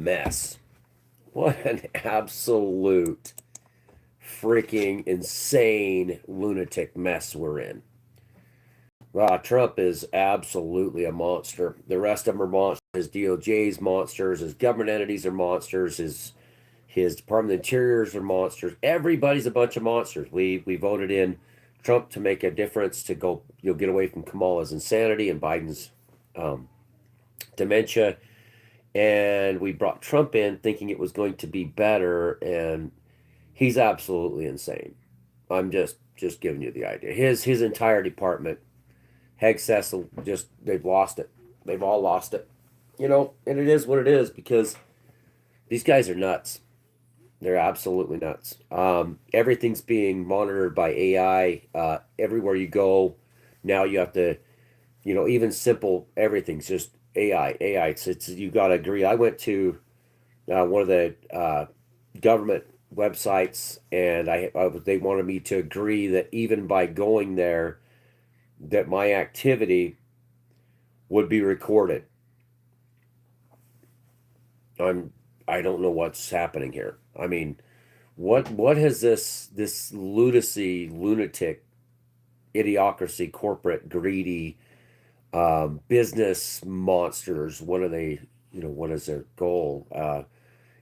mess. What an absolute freaking insane lunatic mess we're in. Trump is absolutely a monster. The rest of them are monsters. His DOJ's monsters. His government entities are monsters. His Department of Interiors are monsters. Everybody's a bunch of monsters. We voted in Trump to make a difference, to go get away from Kamala's insanity and Biden's dementia, and we brought Trump in thinking it was going to be better, and he's absolutely insane. I'm just giving you the idea. His entire department, Heg Cecil, just they've lost it. They've all lost it. And it is what it is, because these guys are nuts. They're absolutely nuts. Everything's being monitored by AI. Everywhere you go, now you have to, even simple everything's just AI. AI. It's you got to agree. I went to one of the government websites, and they wanted me to agree that even by going there, that my activity would be recorded. I don't know what's happening here. I mean, what has this lunatic, idiocracy, corporate, greedy, business monsters? What are they? What is their goal?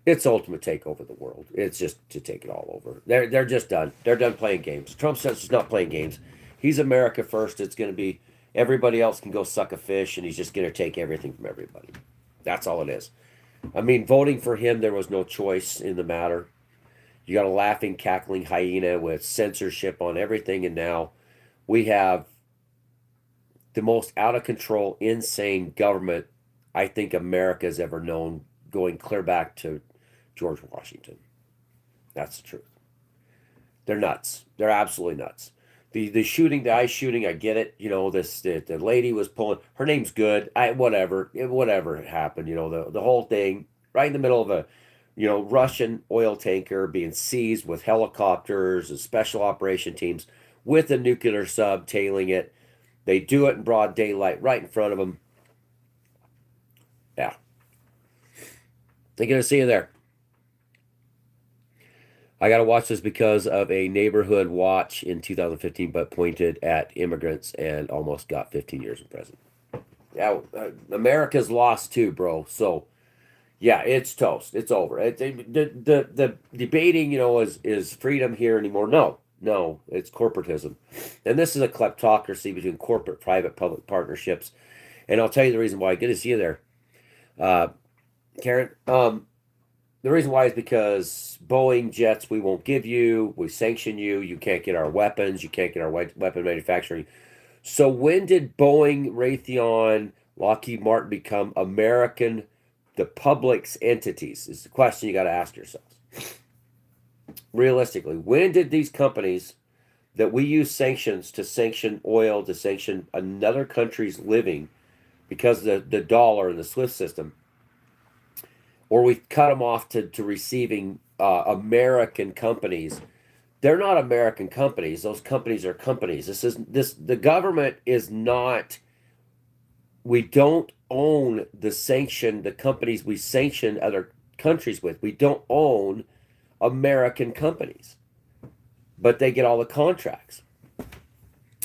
It's ultimate take over the world. It's just to take it all over. They're just done. They're done playing games. Trump says he's not playing games. He's America first. It's going to be everybody else can go suck a fish, and he's just going to take everything from everybody. That's all it is. I mean, voting for him, there was no choice in the matter. You got a laughing, cackling hyena with censorship on everything, and now we have the most out of control, insane government I think America's ever known, going clear back to George Washington. That's the truth. They're nuts. They're absolutely nuts. The shooting, the ice shooting, I get it. The lady was pulling. Her name's good. Whatever happened. The whole thing right in the middle of a Russian oil tanker being seized with helicopters and special operation teams with a nuclear sub tailing it. They do it in broad daylight right in front of them. Yeah, they're gonna see you there. I got to watch this because of a neighborhood watch in 2015, but pointed at immigrants and almost got 15 years in prison. Yeah, America's lost too, bro. So, yeah, it's toast. It's over. The debating, is freedom here anymore? No, it's corporatism, and this is a kleptocracy between corporate, private, public partnerships. And I'll tell you the reason why. Good to see you there, uh, Karen. The reason why is because Boeing jets we won't give you. We sanction you. You can't get our weapons. You can't get our weapon manufacturing. So when did Boeing, Raytheon, Lockheed Martin become American, the public's entities? Is the question you got to ask yourselves. Realistically, when did these companies that we use sanctions to sanction oil, to sanction another country's living because of the dollar and the SWIFT system, or we cut them off to receiving American companies? They're not American companies. Those companies are companies. The government is not. We don't own the companies we sanction other countries with. We don't own American companies, but they get all the contracts.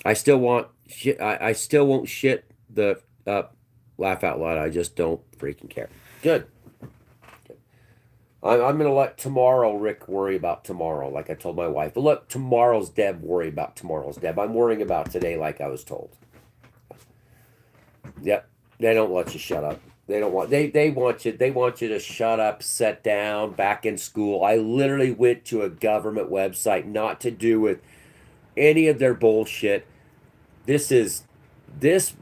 I still want shit. I still won't shit the laugh out loud. I just don't freaking care. Good. I'm going to let tomorrow Rick worry about tomorrow, like I told my wife. But let tomorrow's Deb worry about tomorrow's Deb. I'm worrying about today, like I was told. Yep, they don't let you shut up. They want you to shut up, sit down, back in school. I literally went to a government website, not to do with any of their bullshit. This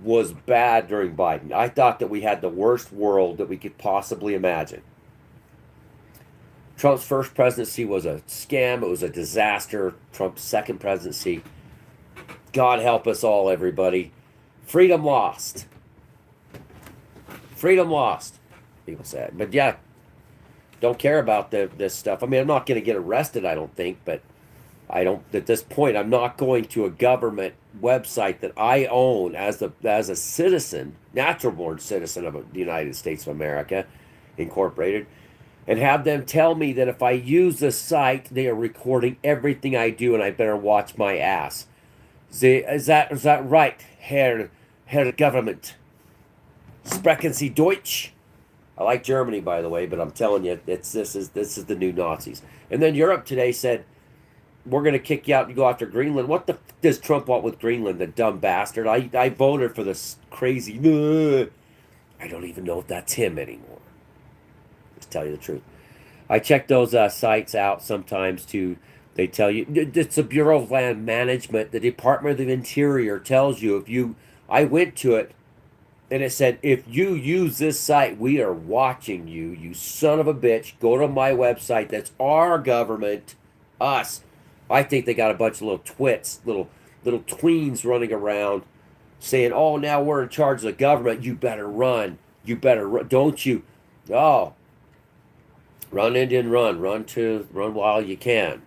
was bad during Biden. I thought that we had the worst world that we could possibly imagine. Trump's first presidency was a scam. It was a disaster. Trump's second presidency, God help us all, everybody. Freedom lost. Freedom lost, people said. But yeah, don't care about this stuff. I mean, I'm not going to get arrested, I don't think, but at this point, I'm not going to a government website that I own as a citizen, natural born citizen of the United States of America, Incorporated. and have them tell me that if I use the site, they are recording everything I do, and I better watch my ass. Is that right, Herr Government? Sprechen Sie Deutsch? I like Germany, by the way, but I'm telling you, this is the new Nazis. And then Europe today said, we're going to kick you out and go after Greenland. What the does Trump want with Greenland, the dumb bastard? I voted for this crazy. I don't even know if that's him anymore. Just tell you the truth. I check those sites out sometimes too. They tell you it's the Bureau of Land Management. The Department of the Interior tells you if you. I went to it, and it said if you use this site, we are watching you. You son of a bitch. Go to my website. That's our government, us. I think they got a bunch of little twits, little tweens running around, saying, "Oh, now we're in charge of the government. You better run. You better run. Don't you? Oh, run, Indian, run. Run while you can."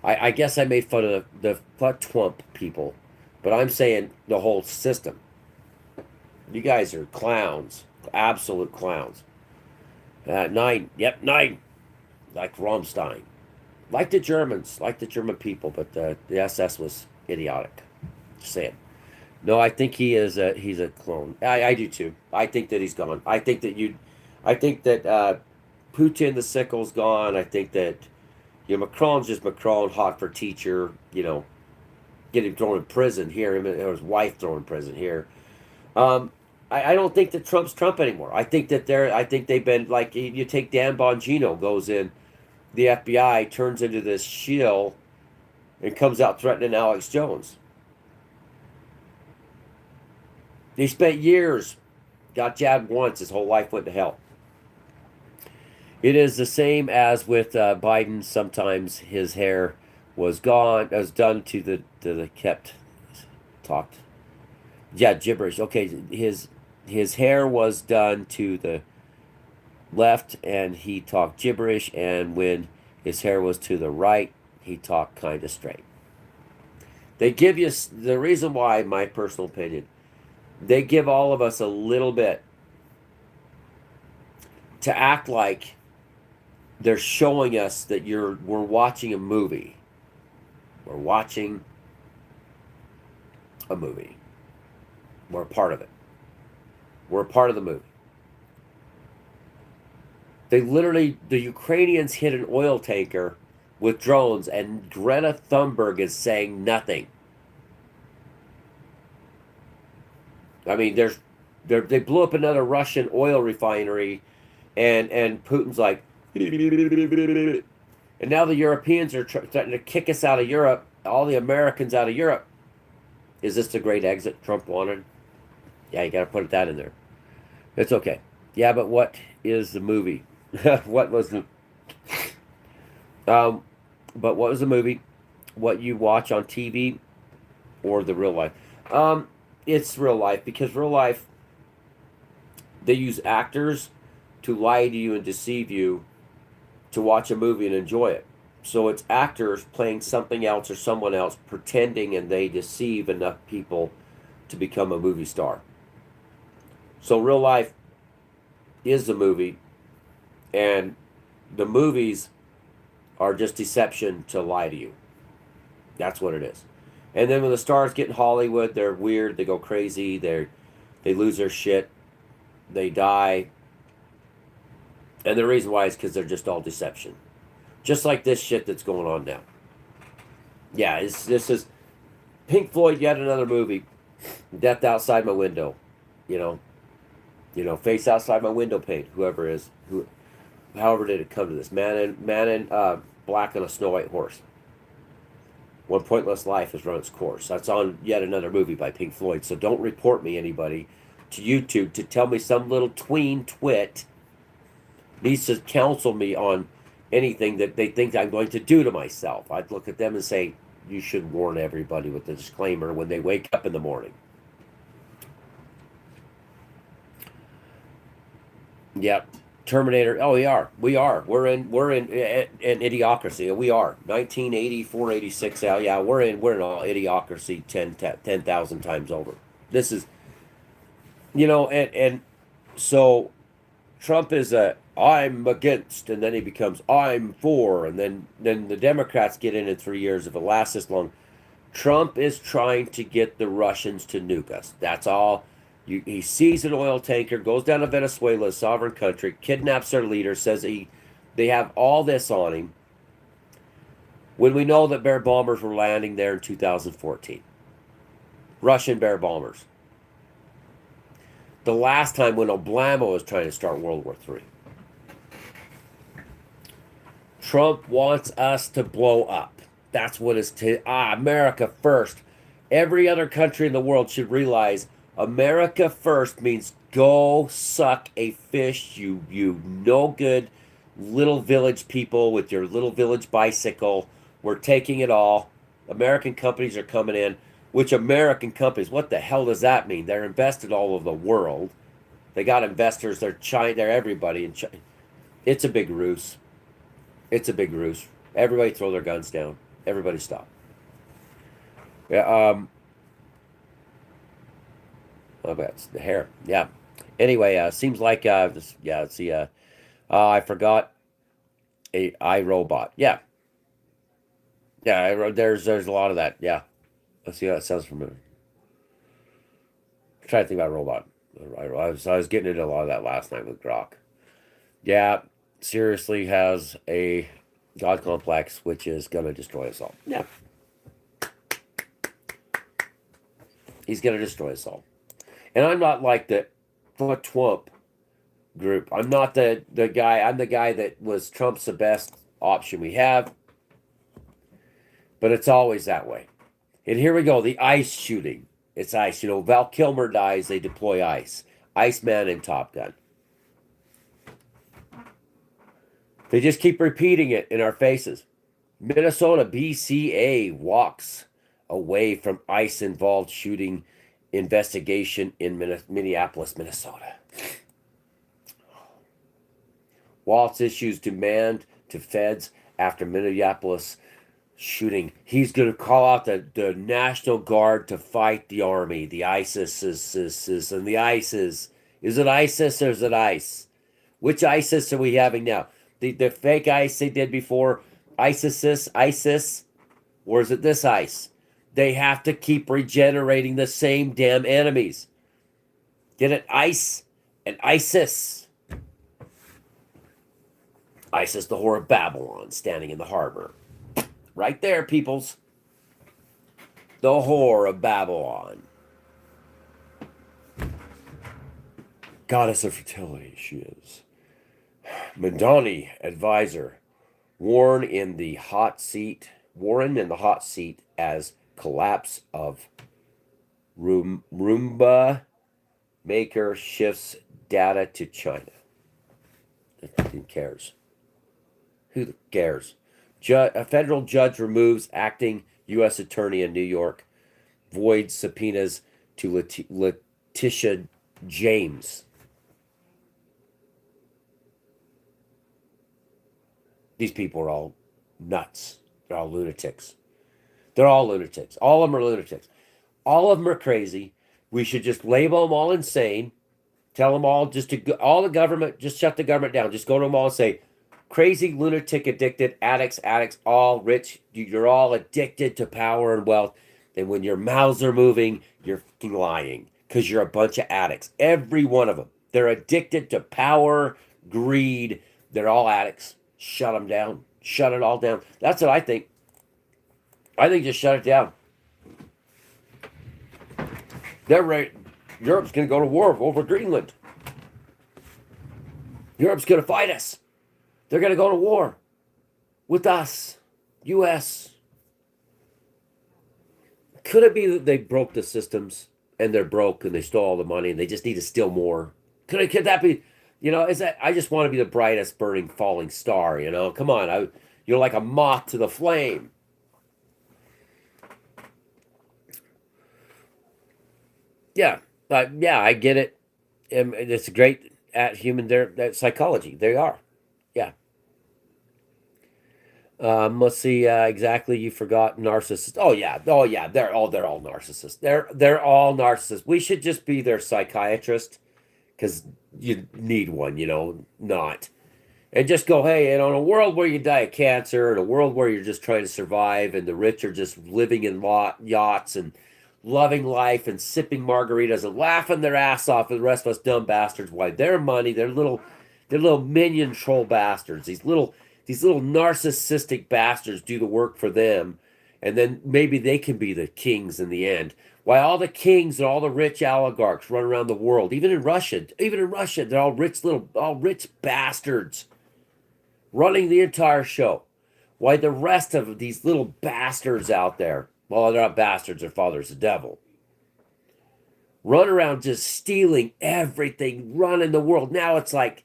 I guess I made fun of the Twump people, but I'm saying the whole system. You guys are clowns, absolute clowns. Nine, yep, nine, like Rammstein, like the German people, but the SS was idiotic. Just saying. No, I think he's a clone. I do too. I think that he's gone. I think that Putin the sickle's gone. I think that Macron's just Macron, hot for teacher. Get him thrown in prison here. Him and his wife thrown in prison here. Um, I don't think that Trump's Trump anymore. I think that I think they've been like you take Dan Bongino goes in, the FBI turns into this shill, and comes out threatening Alex Jones. He spent years, got jabbed once, his whole life went to hell. It is the same as with Biden. Sometimes his hair was gone, was done to the kept talked. Yeah, gibberish. Okay, his hair was done to the left, and he talked gibberish. And when his hair was to the right, he talked kind of straight. They give you the reason why, my personal opinion. They give all of us a little bit to act like they're showing us that we're watching a movie. We're watching a movie. We're a part of it. We're a part of the movie. The Ukrainians hit an oil tanker with drones, and Greta Thunberg is saying nothing. I mean, they blew up another Russian oil refinery, and Putin's like, and now the Europeans are threatening to kick us out of Europe, all the Americans out of Europe. Is this the great exit Trump wanted? Yeah, you got to put that in there. It's okay. Yeah, but what is the movie? What was the? But what was the movie? What you watch on TV, or the real life? It's real life, because real life, they use actors to lie to you and deceive you to watch a movie and enjoy it. So it's actors playing something else or someone else, pretending, and they deceive enough people to become a movie star. So real life is the movie, and the movies are just deception to lie to you. That's what it is. And then when the stars get in Hollywood, they're weird, they go crazy, they lose their shit, they die. And the reason why is because they're just all deception. Just like this shit that's going on now. Yeah, this is Pink Floyd, yet another movie. Death Outside My Window. Face Outside My Window pane, whoever is. However did it come to this? Man in black on a snow white horse. One Pointless Life has run its course. That's on yet another movie by Pink Floyd. So don't report me, anybody, to YouTube to tell me some little tween twit needs to counsel me on anything that they think I'm going to do to myself. I'd look at them and say, you should warn everybody with the disclaimer when they wake up in the morning. Yep. Terminator. Oh, we are. We're in an idiocracy. We are. 1984, 86. Yeah, we're in all idiocracy 10,000 times over. This is, and so Trump is a I'm against, and then he becomes I'm for, and then the Democrats get in 3 years if it lasts this long. Trump is trying to get the Russians to nuke us. That's all. He sees an oil tanker, goes down to Venezuela, a sovereign country, kidnaps their leader, says they have all this on him. When we know that Bear bombers were landing there in 2014, Russian Bear bombers. The last time when Obama was trying to start World War III. Trump wants us to blow up. That's what it's America first. Every other country in the world should realize America first means go suck a fish, you no good little village people with your little village bicycle. We're taking it all. American companies are coming in. Which American companies? What the hell does that mean? They're invested all over the world. They got investors. They're China. They're everybody in China. It's a big ruse. It's a big ruse. Everybody throw their guns down. Everybody stop. Yeah. Oh, that's the hair. Yeah. Anyway, seems like this. Yeah. Let's see. I forgot a iRobot. Yeah. Yeah. There's a lot of that. Yeah. Let's see how that sounds familiar. I'm trying to think about robot. I was getting into a lot of that last night with Grok. Yeah, seriously has a god complex which is gonna destroy us all. Yeah, he's gonna destroy us all. And I'm not like the Trump group. I'm not the guy. I'm the guy that was Trump's the best option we have. But it's always that way. And here we go. The ICE shooting. It's ICE. You know, Val Kilmer dies. They deploy ICE. Iceman and Top Gun. They just keep repeating it in our faces. Minnesota BCA walks away from ICE-involved shooting investigation in Minneapolis, Minnesota. Waltz issues demand to feds after Minneapolis shooting. He's going to call out the National Guard to fight the army, the ISIS, and the ISIS. Is it ISIS or is it ICE? Which ISIS are we having now? The fake ICE they did before, ISIS, or is it this ICE? They have to keep regenerating the same damn enemies. Get it? ICE and ISIS. ISIS, the whore of Babylon, standing in the harbor. Right there, peoples. The whore of Babylon. Goddess of fertility, she is. Madani advisor. Warren in the hot seat as collapse of Roomba maker shifts data to China. Who cares? Who cares? A federal judge removes acting U.S. attorney in New York, voids subpoenas to Letitia James. These people are all nuts. They're all lunatics. They're all lunatics. All of them are lunatics. All of them are crazy. We should just label them all insane. Tell them all just to go, all the government, just shut the government down. Just go to them all and say, crazy, lunatic, addicted, addicts, all rich. You're all addicted to power and wealth. And when your mouths are moving, you're fucking lying because you're a bunch of addicts. Every one of them. They're addicted to power, greed. They're all addicts. Shut them down. Shut it all down. That's what I think. I think just shut it down. They're right. Europe's going to go to war over Greenland. Europe's going to fight us. They're going to go to war with us, U.S. Could it be that they broke the systems and they're broke and they stole all the money and they just need to steal more? Could that be, is that, I just want to be the brightest burning falling star, Come on, you're like a moth to the flame. Yeah, I get it. It's great at human psychology. They are. Yeah. Let's see. Exactly. You forgot narcissists. Oh yeah. They're all narcissists. They're all narcissists. We should just be their psychiatrist because you need one, you know, not. And just go, hey, and on a world where you die of cancer, and a world where you're just trying to survive, and the rich are just living in yachts and loving life and sipping margaritas and laughing their ass off, and the rest of us dumb bastards, why their money, their little minion troll bastards, these little narcissistic bastards do the work for them, and then maybe they can be the kings in the end. Why all the kings and all the rich oligarchs run around the world, even in Russia, they're all rich bastards running the entire show. Why the rest of these little bastards out there, well, they're not bastards, their father's the devil, run around just stealing everything, running the world. Now it's like,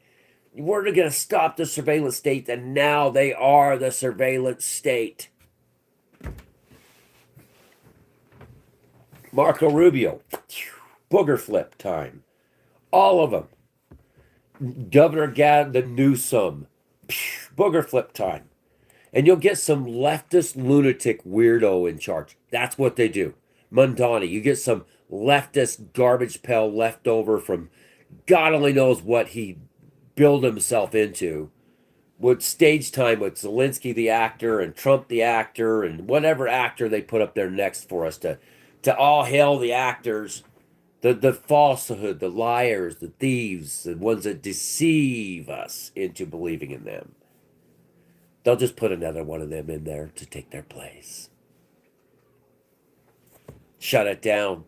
we're going to stop the surveillance state, and now they are the surveillance state. Marco Rubio, booger flip time. All of them. Governor Gavin Newsom, booger flip time. And you'll get some leftist lunatic weirdo in charge. That's what they do. Mondani, you get some leftist garbage pail left over from God only knows what he built himself into. With stage time with Zelensky the actor and Trump the actor and whatever actor they put up there next for us to all hail the actors. The falsehood, the liars, the thieves, the ones that deceive us into believing in them. They'll just put another one of them in there to take their place. Shut it down.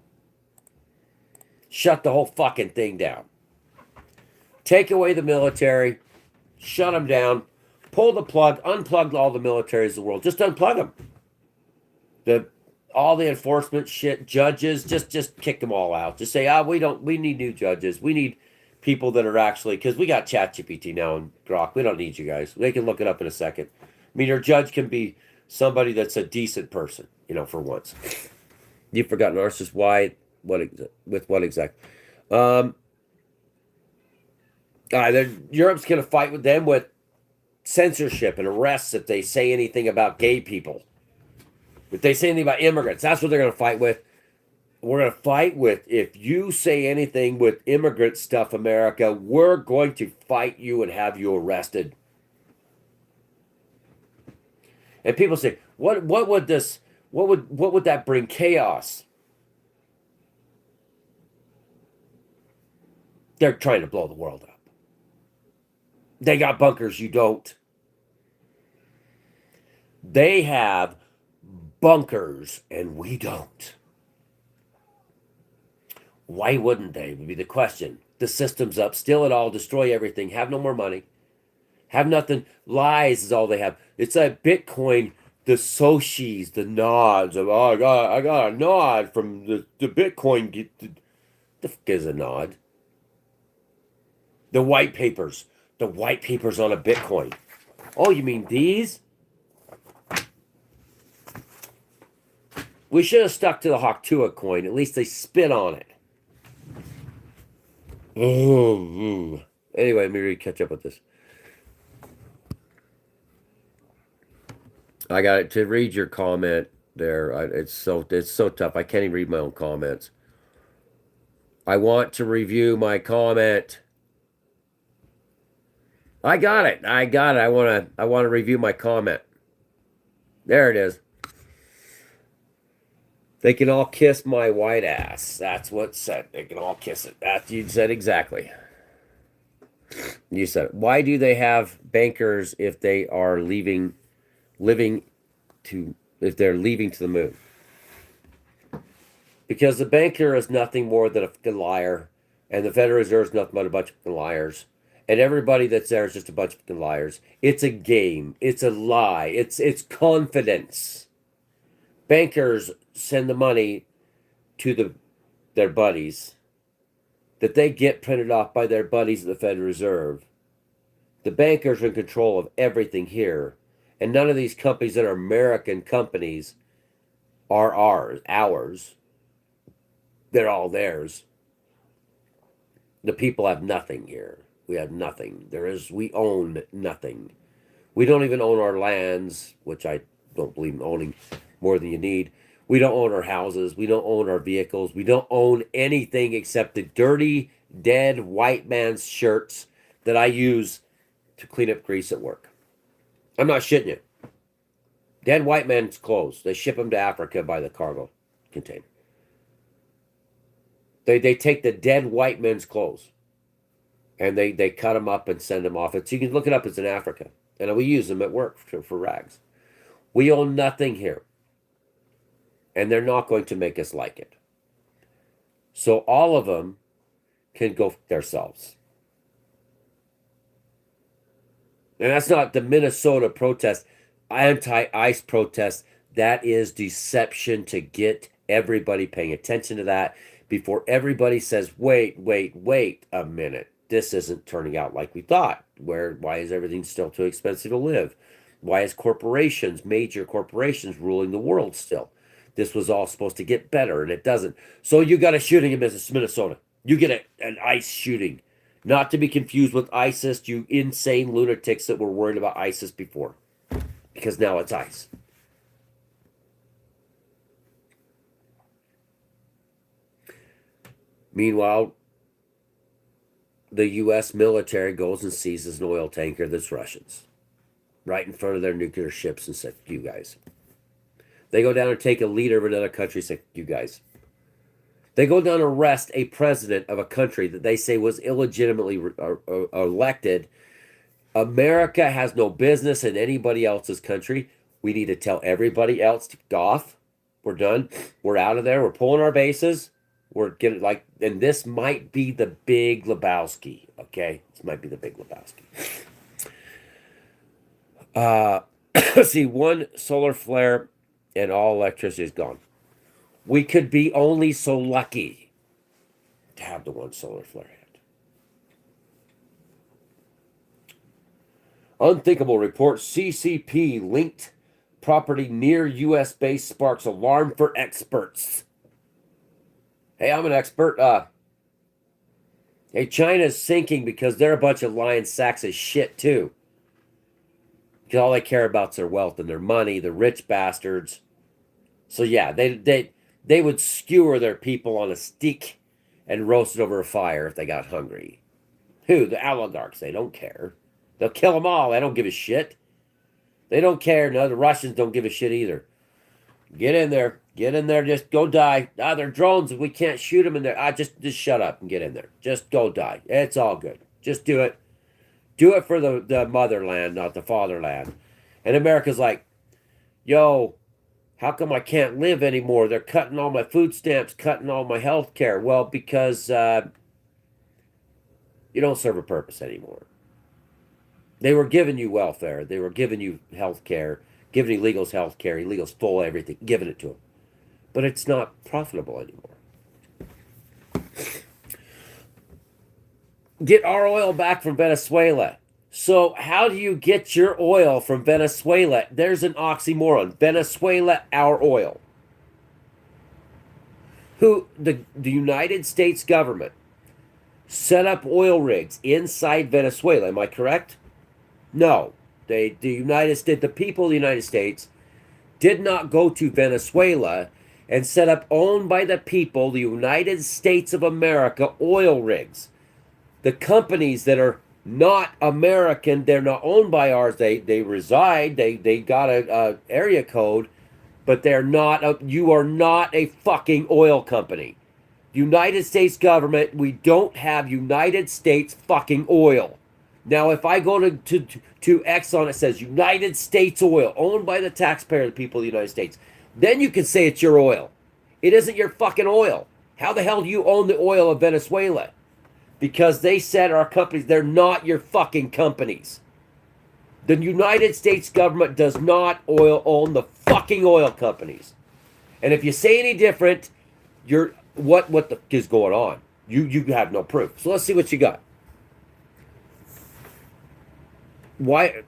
Shut the whole fucking thing down. Take away the military. Shut them down. Pull the plug. Unplug all the militaries of the world. Just unplug them. All the enforcement shit, judges, just kick them all out. Just say, we need new judges. We need people that are actually, because we got ChatGPT now and Grok. We don't need you guys. They can look it up in a second. I mean, your judge can be somebody that's a decent person, you know, for once. You forgot narcissist. Why? With what exact? Europe's going to fight with them with censorship and arrests if they say anything about gay people. If they say anything about immigrants, that's what they're going to fight with. We're going to fight with, if you say anything with immigrant stuff, America, we're going to fight you and have you arrested. And people say, what would that bring? Chaos. They're trying to blow the world up. They got bunkers, you don't. They have bunkers and we don't. Why wouldn't they? Would be the question. The system's up, steal it all, destroy everything, have no more money, have nothing. Lies is all they have. It's like Bitcoin, the Soshis, the nods of, oh, I got a nod from the Bitcoin. The fuck is a nod? The white papers on a Bitcoin. Oh, you mean these? We should have stuck to the Haktua coin. At least they spit on it. Anyway, let me catch up with this. I got it to read your comment there. It's so tough. I can't even read my own comments. I want to review my comment. I got it. I want to review my comment. There it is. They can all kiss my white ass. That's what's said. They can all kiss it. That you said exactly. You said it. Why do they have bankers if they are leaving to the moon? Because the banker is nothing more than a fucking liar, and the Federal Reserve is nothing but a bunch of fucking liars, and everybody that's there is just a bunch of fucking liars. It's a game. It's a lie. It's confidence. Bankers send the money to their buddies that they get printed off by their buddies at the Federal Reserve. The bankers are in control of everything here. And none of these companies that are American companies are ours. They're all theirs. The people have nothing here. We have nothing. We own nothing. We don't even own our lands, which I don't believe in owning more than you need. We don't own our houses. We don't own our vehicles. We don't own anything except the dirty, dead white man's shirts that I use to clean up grease at work. I'm not shitting you. Dead white man's clothes. They ship them to Africa by the cargo container. They take the dead white men's clothes and they cut them up and send them off. So you can look it up. It's in Africa. And we use them at work for rags. We own nothing here. And they're not going to make us like it. So all of them can go themselves. And that's not the Minnesota protest, anti-ICE protest. That is deception to get everybody paying attention to that before everybody says, wait a minute. This isn't turning out like we thought. Why is everything still too expensive to live? Why is corporations, major corporations, ruling the world still? This was all supposed to get better, and it doesn't. So you got a shooting in Minnesota. You get an ICE shooting. Not to be confused with ISIS, you insane lunatics that were worried about ISIS before. Because now it's ICE. Meanwhile, the U.S. military goes and seizes an oil tanker that's Russians. Right in front of their nuclear ships and said, you guys. They go down and take a leader of another country and say, you guys. They go down and arrest a president of a country that they say was illegitimately elected. America has no business in anybody else's country. We need to tell everybody else to get off. We're done. We're out of there. We're pulling our bases. We're getting and this might be the Big Lebowski. Okay, this might be the Big Lebowski. See, one solar flare and all electricity is gone. We could be only so lucky to have the one solar flare hit. Unthinkable report. CCP linked property near U.S. base sparks alarm for experts. Hey, I'm an expert. Hey, China's sinking because they're a bunch of lying sacks of shit too. Because all they care about is their wealth and their money, the rich bastards. So yeah, they would skewer their people on a stick and roast it over a fire if they got hungry. Who? The oligarchs. They don't care. They'll kill them all. They don't give a shit. They don't care. No, the Russians don't give a shit either. Get in there. Get in there. Just go die. They're drones. We can't shoot them in there. Just shut up and get in there. Just go die. It's all good. Just do it. Do it for the motherland, not the fatherland. And America's like, yo, how come I can't live anymore? They're cutting all my food stamps, cutting all my health care. Well, because you don't serve a purpose anymore. They were giving you welfare. They were giving you health care, giving illegals health care, illegals full everything, giving it to them. But it's not profitable anymore. Get our oil back from Venezuela. So how do you get your oil from Venezuela? There's an oxymoron. Venezuela, our oil. The United States government set up oil rigs inside Venezuela. Am I correct? No. The people of the United States did not go to Venezuela and set up, owned by the people, the United States of America, oil rigs. The companies that are not American, they're not owned by ours. They reside. They got a area code, but they're not. You are not a fucking oil company. United States government. We don't have United States fucking oil. Now, if I go to Exxon, it says United States oil, owned by the taxpayer, the people of the United States. Then you can say it's your oil. It isn't your fucking oil. How the hell do you own the oil of Venezuela? Because they said our companies, they're not your fucking companies. The United States government does not own the fucking oil companies. And if you say any different, what the is going on? You have no proof. So let's see what you got. What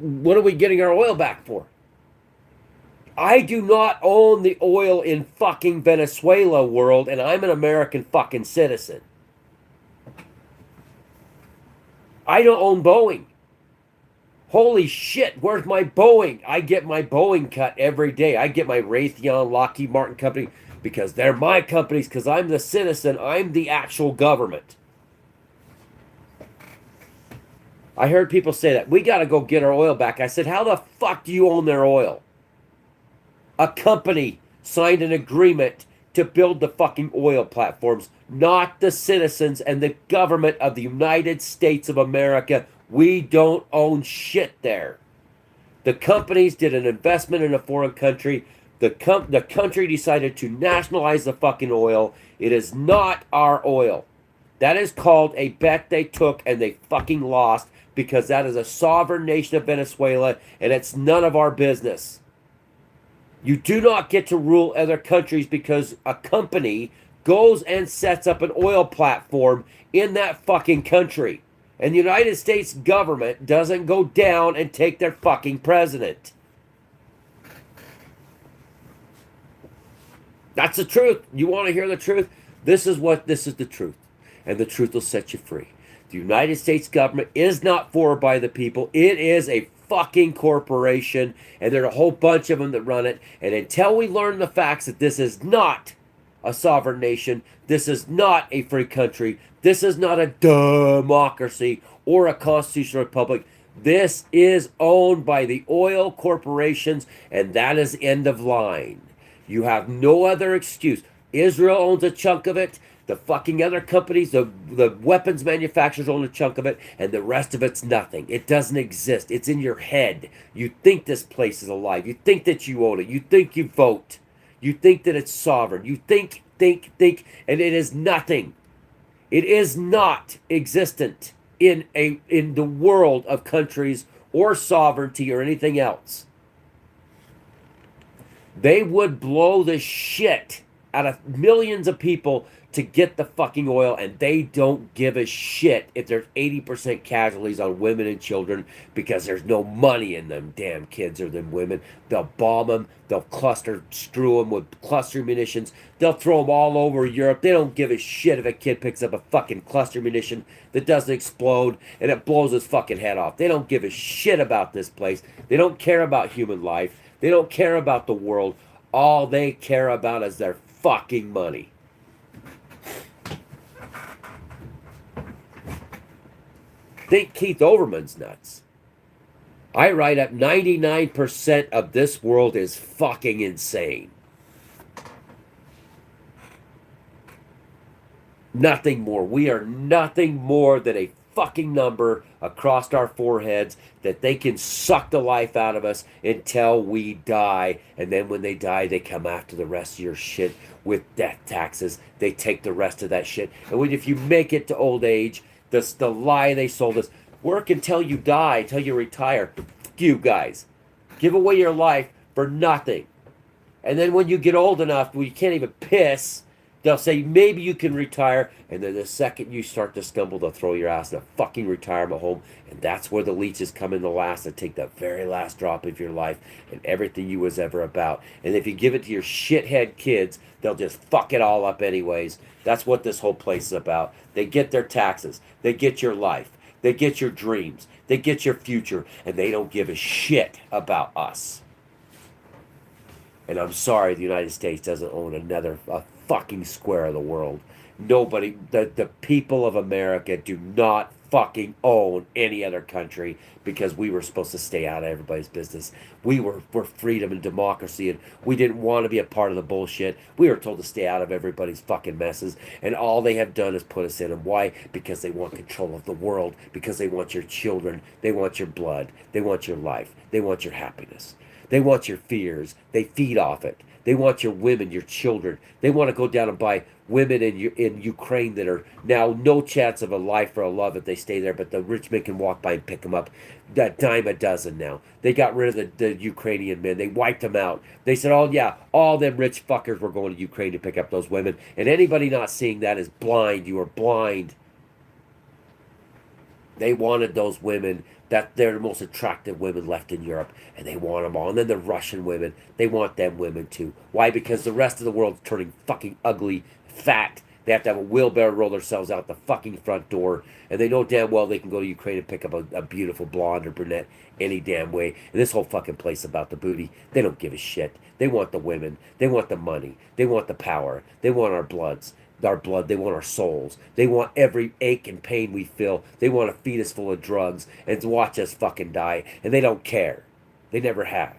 are we getting our oil back for? I do not own the oil in fucking Venezuela, world, and I'm an American fucking citizen. I don't own Boeing. Holy shit, where's my Boeing? I get my Boeing cut every day. I get my Raytheon, Lockheed Martin company. because they're my companies, because I'm the citizen, I'm the actual government. I heard people say that. We got to go get our oil back. I said, how the fuck do you own their oil? A company signed an agreement to build the fucking oil platforms, not the citizens and the government of the United States of America. We don't own shit there. The companies did an investment in a foreign country. The country decided to nationalize the fucking oil. It is not our oil. That is called a bet they took and they fucking lost, because that is a sovereign nation of Venezuela and it's none of our business. You do not get to rule other countries because a company goes and sets up an oil platform in that fucking country. And the United States government doesn't go down and take their fucking president. That's the truth. You want to hear the truth? This is the truth. And the truth will set you free. The United States government is not for or by the people. It is a fucking corporation, and there are a whole bunch of them that run it. And until we learn the facts that this is not a sovereign nation, this is not a free country, this is not a democracy or a constitutional republic, this is owned by the oil corporations, and that is end of line. You have no other excuse. Israel owns a chunk of it. The fucking other companies, the weapons manufacturers own a chunk of it, and the rest of it's nothing. It doesn't exist. It's in your head. You think this place is alive. You think that you own it. You think you vote. You think that it's sovereign. You think, and it is nothing. It is not existent in the world of countries or sovereignty or anything else. They would blow the shit out of millions of people to get the fucking oil, and they don't give a shit if there's 80% casualties on women and children, because there's no money in them damn kids or them women. They'll bomb them, they'll strew them with cluster munitions, they'll throw them all over Europe. They don't give a shit if a kid picks up a fucking cluster munition that doesn't explode and it blows his fucking head off. They don't give a shit about this place. They don't care about human life. They don't care about the world. All they care about is their fucking money. Think Keith Overman's nuts. I write up 99% of this world is fucking insane. Nothing more. We are nothing more than a fucking number across our foreheads that they can suck the life out of us until we die. And then when they die, they come after the rest of your shit with death taxes. They take the rest of that shit. And if you make it to old age, the lie they sold us, work until you die, until you retire. Fuck you guys. Give away your life for nothing. And then when you get old enough where you can't even piss, they'll say maybe you can retire. And then the second you start to stumble, they'll throw your ass in a fucking retirement home. And that's where the leeches come in the last and take the very last drop of your life and everything you was ever about. And if you give it to your shithead kids, they'll just fuck it all up anyways. That's what this whole place is about. They get their taxes. They get your life. They get your dreams. They get your future. And they don't give a shit about us. And I'm sorry the United States doesn't own a fucking square of the world. Nobody, the people of America do not fucking own any other country, because we were supposed to stay out of everybody's business. We're freedom and democracy, and we didn't want to be a part of the bullshit. We were told to stay out of everybody's fucking messes, and all they have done is put us in them. Why? Because they want control of the world, because they want your children, they want your blood, they want your life, they want your happiness. They want your fears. They feed off it. They want your women, your children. They want to go down and buy women in Ukraine that are now no chance of a life or a love if they stay there, but the rich men can walk by and pick them up. That dime a dozen now. They got rid of the Ukrainian men. They wiped them out. They said, oh yeah, all them rich fuckers were going to Ukraine to pick up those women. And anybody not seeing that is blind. You are blind. They wanted those women. That they're the most attractive women left in Europe, and they want them all. And then the Russian women, they want them women too. Why? Because the rest of the world's turning fucking ugly, fat, They have to have a wheelbarrow roll themselves out the fucking front door, and they know damn well they can go to Ukraine and pick up a beautiful blonde or brunette any damn way. And this whole fucking place about the booty, they don't give a shit. They want the women. They want the money. They want the power. They want our bloods. Our blood. They want our souls. They want every ache and pain we feel. They want to feed us full of drugs and to watch us fucking die. And they don't care. They never have.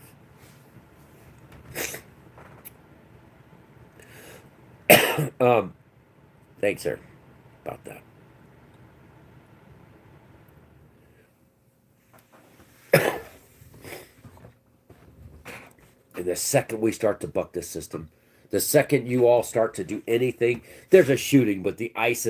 Thanks, sir, about that. And the second we start to buck this system, the second you all start to do anything, there's a shooting, but the ice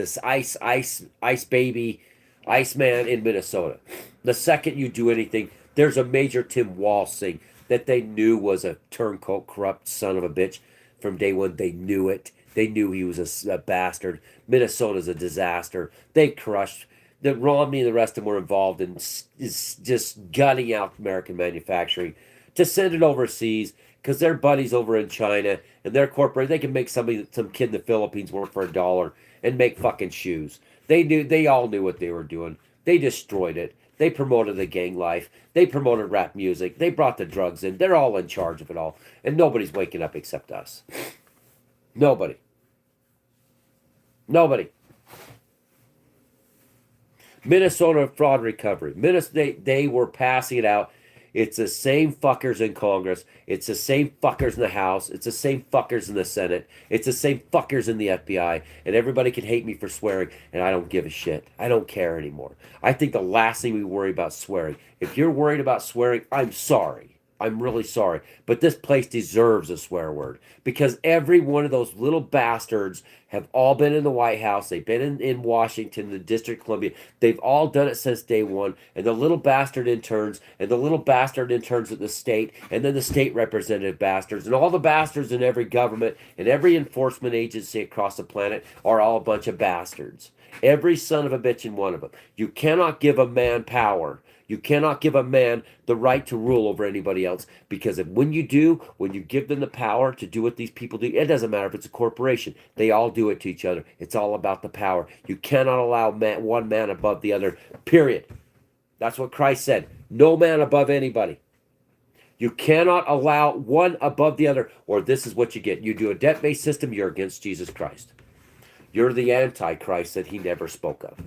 baby, Iceman in Minnesota. The second you do anything, there's a Major Tim Walsh thing that they knew was a turncoat, corrupt son of a bitch from day one. They knew it. They knew he was a bastard. Minnesota's a disaster. They crushed. The Romney and the rest of them were involved in is just gutting out American manufacturing to send it overseas because their buddies over in China and their corporate, they can make some kid in the Philippines work for $1 and make fucking shoes. They all knew what they were doing. They destroyed it. They promoted the gang life. They promoted rap music. They brought the drugs in. They're all in charge of it all. And nobody's waking up except us. Nobody. Nobody. Minnesota fraud recovery. They were passing it out. It's the same fuckers in Congress. It's the same fuckers in the House. It's the same fuckers in the Senate. It's the same fuckers in the FBI. And everybody can hate me for swearing, and I don't give a shit. I don't care anymore. I think the last thing we worry about swearing. If you're worried about swearing, I'm sorry. I'm really sorry. But this place deserves a swear word. Because every one of those little bastards have all been in the White House. They've been in Washington, the District of Columbia. They've all done it since day one. And the little bastard interns, and the little bastard interns at the state, and then the state representative bastards, and all the bastards in every government and every enforcement agency across the planet are all a bunch of bastards. Every son of a bitch in one of them. You cannot give a man power. You cannot give a man the right to rule over anybody else, because when you do, when you give them the power to do what these people do, it doesn't matter if it's a corporation. They all do it to each other. It's all about the power. You cannot allow one man above the other, period. That's what Christ said. No man above anybody. You cannot allow one above the other, or this is what you get. You do a debt-based system, you're against Jesus Christ. You're the Antichrist that he never spoke of.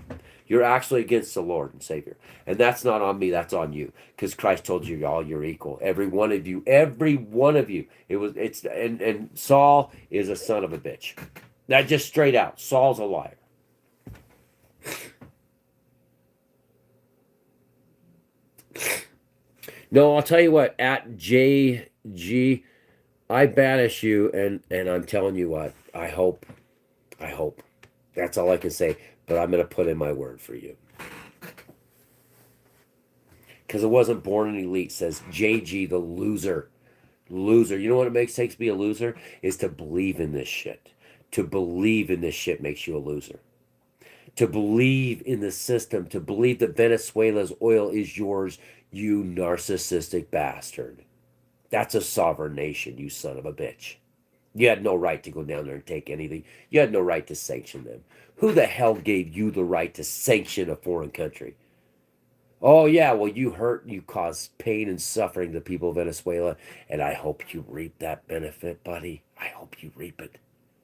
You're actually against the Lord and Savior. And that's not on me, that's on you. Because Christ told you all you're equal. Every one of you. Every one of you. And Saul is a son of a bitch. That just straight out. Saul's a liar. No, I'll tell you what, at JG, I banish you, and I'm telling you what, I hope. That's all I can say. But I'm going to put in my word for you. Because it wasn't born an elite. It says JG, the loser. Loser. You know what it takes to be a loser? Is to believe in this shit. To believe in this shit makes you a loser. To believe in the system. To believe that Venezuela's oil is yours, you narcissistic bastard. That's a sovereign nation, you son of a bitch. You had no right to go down there and take anything. You had no right to sanction them. Who the hell gave you the right to sanction a foreign country? Oh, yeah, well, you caused pain and suffering to the people of Venezuela, and I hope you reap that benefit, buddy. I hope you reap it.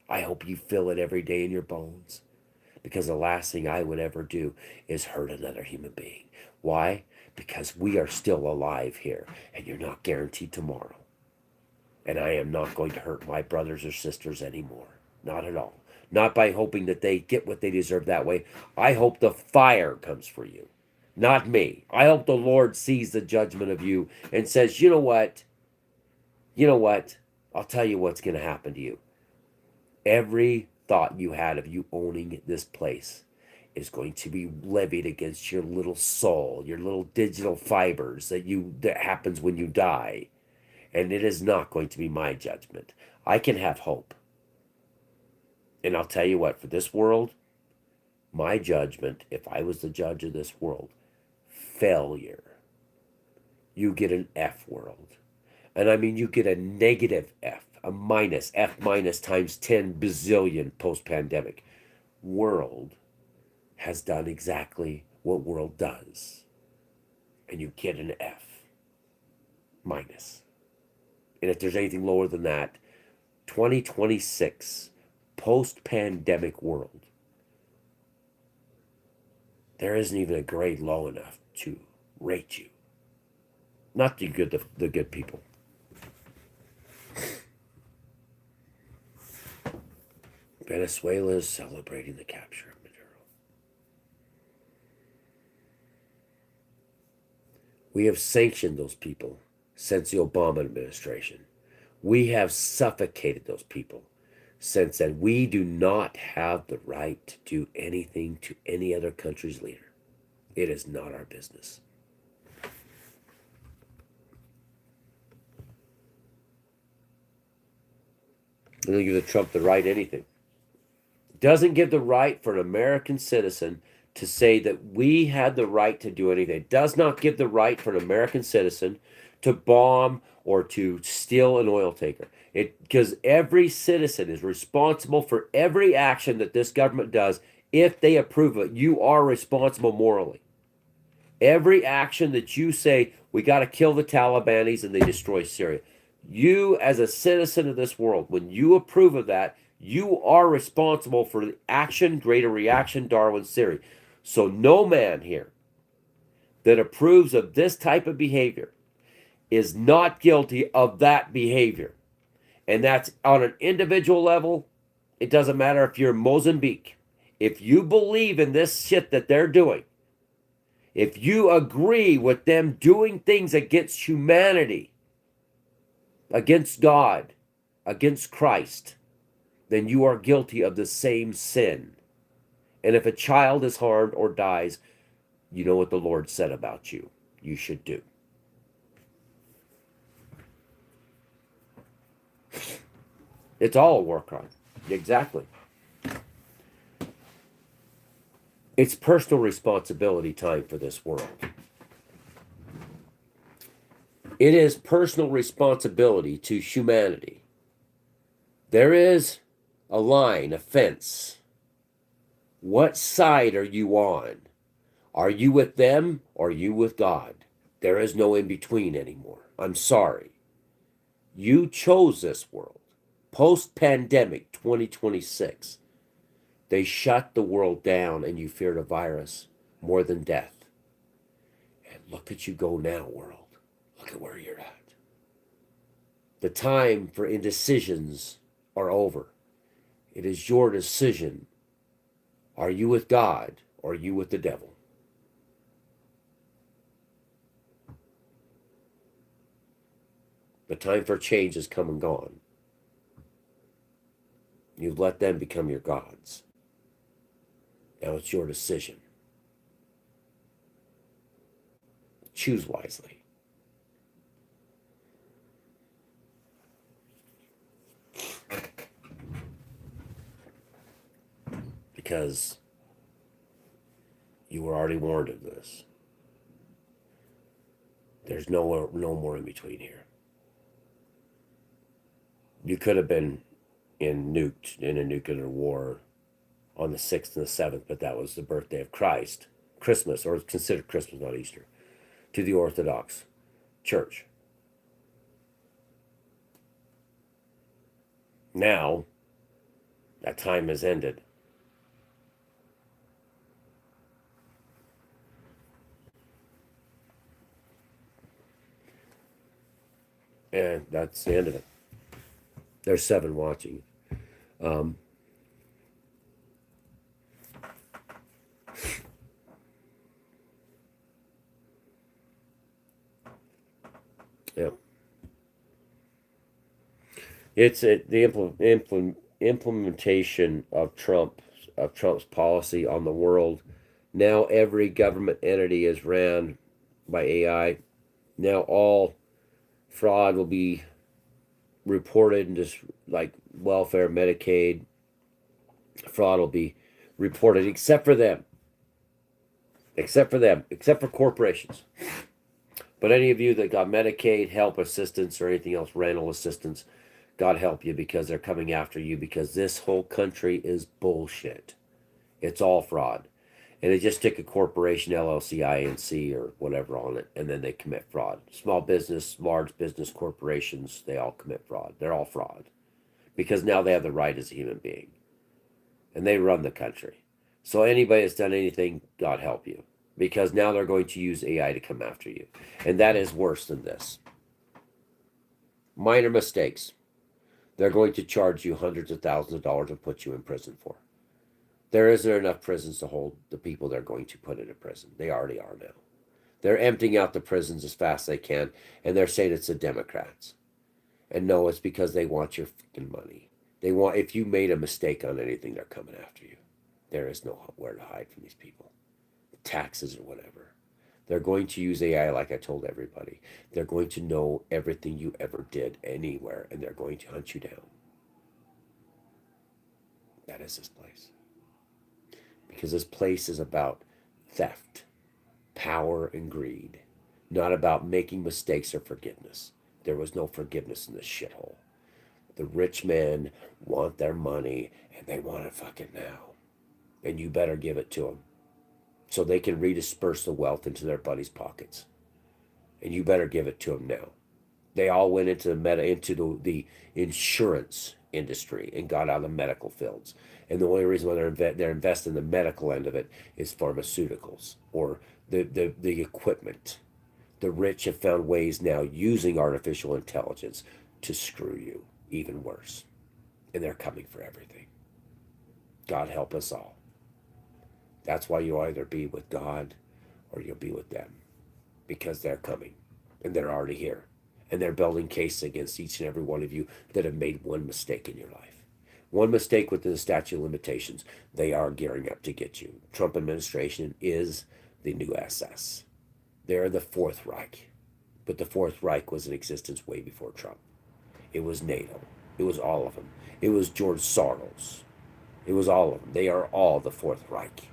I hope you feel it every day in your bones. Because the last thing I would ever do is hurt another human being. Why? Because we are still alive here, and you're not guaranteed tomorrow. And I am not going to hurt my brothers or sisters anymore. Not at all. Not by hoping that they get what they deserve that way. I hope the fire comes for you. Not me. I hope the Lord sees the judgment of you and says, you know what? You know what? I'll tell you what's going to happen to you. Every thought you had of you owning this place is going to be levied against your little soul, your little digital fibers that happens when you die. And it is not going to be my judgment. I can have hope. And I'll tell you what, for this world, my judgment, if I was the judge of this world, failure. You get an F world. And I mean, you get a negative F, a minus, F minus times 10 bazillion post-pandemic. world has done exactly what world does. And you get an F minus. And if there's anything lower than that, 2026, post-pandemic world, there isn't even a grade low enough to rate you. Not the good people. Venezuela is celebrating the capture of Maduro. We have sanctioned those people since the Obama administration. We have suffocated those people since then. We do not have the right to do anything to any other country's leader. It is not our business. It doesn't give Trump the right anything. It doesn't give the right for an American citizen to say that we had the right to do anything. It does not give the right for an American citizen to bomb or to steal an oil tanker. Because every citizen is responsible for every action that this government does. If they approve it, you are responsible morally. Every action that you say, we got to kill the Talibanis and they destroy Syria. You, as a citizen of this world, when you approve of that, you are responsible for the action, greater reaction, Darwin's theory. So no man here that approves of this type of behavior is not guilty of that behavior. And that's on an individual level. It doesn't matter if you're Mozambique. If you believe in this shit that they're doing, if you agree with them doing things against humanity, against God, against Christ, then you are guilty of the same sin. And if a child is harmed or dies, you know what the Lord said about you. You should do. It's all a war crime. Exactly. It's personal responsibility time for this world. It is personal responsibility to humanity. There is a line, a fence. What side are you on? Are you with them or are you with God? There is no in between anymore. I'm sorry. You chose this world. Post-pandemic 2026. They shut the world down and you feared a virus more than death. And look at you go now, world. Look at where you're at. The time for indecisions are over. It is your decision. Are you with God or are you with the devil? The time for change has come and gone. You've let them become your gods. Now it's your decision. Choose wisely. Because you were already warned of this. There's no more in between here. You could have been nuked in a nuclear war on the 6th and the 7th, but that was the birthday of Christ. Christmas, or it's considered Christmas, not Easter, to the Orthodox Church. Now, that time has ended. And that's the end of it. There's 7 watching. Yeah. It's the implementation of Trump's policy on the world. Now every government entity is ran by AI. Now all fraud will be reported, and just like welfare, Medicaid, fraud will be reported, except for corporations. But any of you that got Medicaid, help assistance, or anything else, rental assistance, God help you, because they're coming after you, because this whole country is bullshit. It's all fraud. And they just stick a corporation, LLC, INC, or whatever on it, and then they commit fraud. Small business, large business corporations, they all commit fraud. They're all fraud because now they have the right as a human being and they run the country. So anybody that's done anything, God help you, because now they're going to use AI to come after you. And that is worse than this. Minor mistakes, they're going to charge you hundreds of thousands of dollars and put you in prison for. There isn't enough prisons to hold the people they're going to put into prison. They already are now. They're emptying out the prisons as fast as they can, and they're saying it's the Democrats. And no, it's because they want your fucking money. They want, if you made a mistake on anything, they're coming after you. There is nowhere to hide from these people. Taxes or whatever. They're going to use AI like I told everybody. They're going to know everything you ever did anywhere, and they're going to hunt you down. That is this place. Because this place is about theft, power, and greed. Not about making mistakes or forgiveness. There was no forgiveness in this shithole. The rich men want their money, and they want it fucking now. And you better give it to them so they can redisperse the wealth into their buddies' pockets. And you better give it to them now. They all went into the insurance industry and got out of the medical fields. And the only reason why they're investing in the medical end of it is pharmaceuticals or the equipment. The rich have found ways now using artificial intelligence to screw you even worse. And they're coming for everything. God help us all. That's why you'll either be with God or you'll be with them. Because they're coming. And they're already here. And they're building cases against each and every one of you that have made one mistake in your life. One mistake within the statute of limitations. They are gearing up to get you. Trump administration is the new SS. They're the Fourth Reich. But the Fourth Reich was in existence way before Trump. It was NATO. It was all of them. It was George Soros. It was all of them. They are all the Fourth Reich.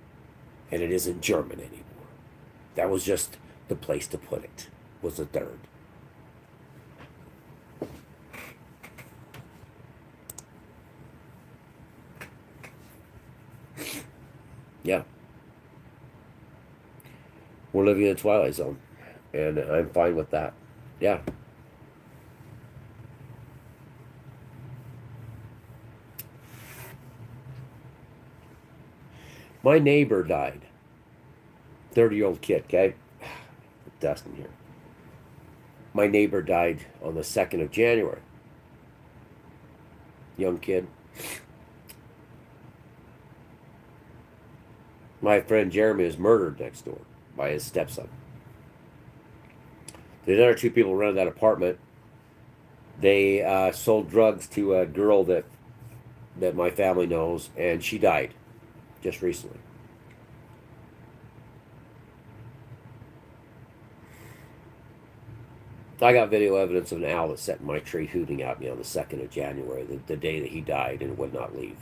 And it isn't German anymore. That was just the place to put it, was the third. Yeah. We're living in a twilight zone. And I'm fine with that. Yeah. My neighbor died. 30-year-old kid, okay? Dust in here. My neighbor died on the 2nd of January. Young kid. My friend Jeremy was murdered next door by his stepson. The other two people rented that apartment. They sold drugs to a girl that my family knows, and she died just recently. I got video evidence of an owl that sat in my tree hooting at me on the 2nd of January, the day that he died, and would not leave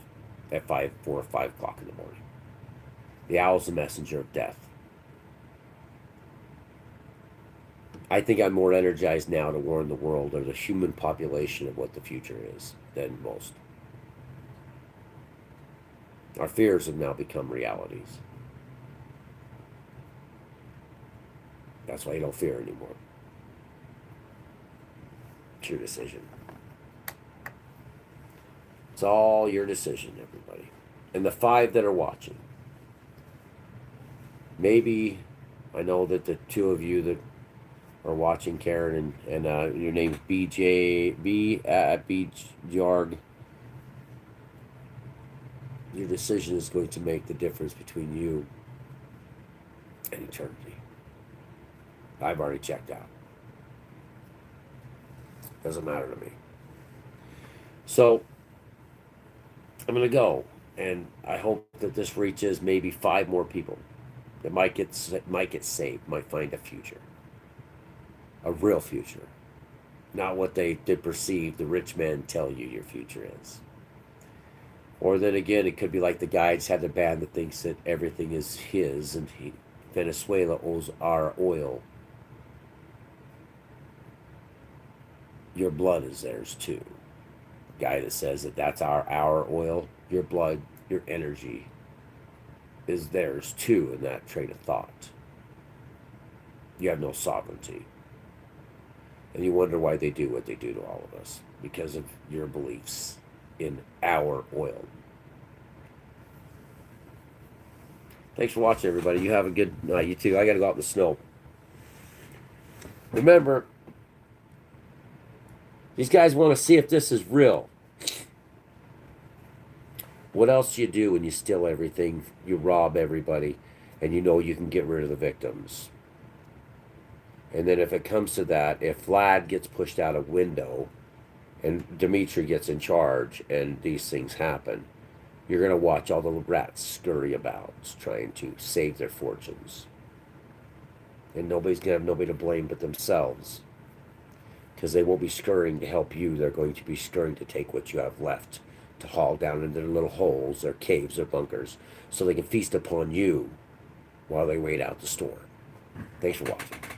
at 4 or 5 o'clock in the morning. The owl's the messenger of death. I think I'm more energized now to warn the world or the human population of what the future is than most. Our fears have now become realities. That's why you don't fear anymore. It's your decision. It's all your decision, everybody. And the 5 that are watching. Maybe, I know that the 2 of you that are watching, Karen, and your name's BJarg. Your decision is going to make the difference between you and eternity. I've already checked out. Doesn't matter to me. So, I'm going to go, and I hope that this reaches maybe 5 more people that might get saved, might find a future. A real future. Not what they did perceive the rich men tell you your future is. Or then again, it could be like the guy just had the band that thinks that everything is his and Venezuela owes our oil. Your blood is theirs too. Guy that says that that's our oil, your blood, your energy, is theirs too in that train of thought. You have no sovereignty. And you wonder why they do what they do to all of us. Because of your beliefs in our oil. Thanks for watching, everybody. You have a good night. You too. I got to go out in the snow. Remember, these guys want to see if this is real. What else do you do when you steal everything, you rob everybody, and you know you can get rid of the victims? And then if it comes to that, if Vlad gets pushed out a window and Dimitri gets in charge and these things happen, you're going to watch all the rats scurry about trying to save their fortunes. And nobody's going to have nobody to blame but themselves. Because they won't be scurrying to help you. They're going to be scurrying to take what you have left, to haul down into their little holes, their caves, their bunkers, so they can feast upon you while they wait out the storm. Thanks for watching.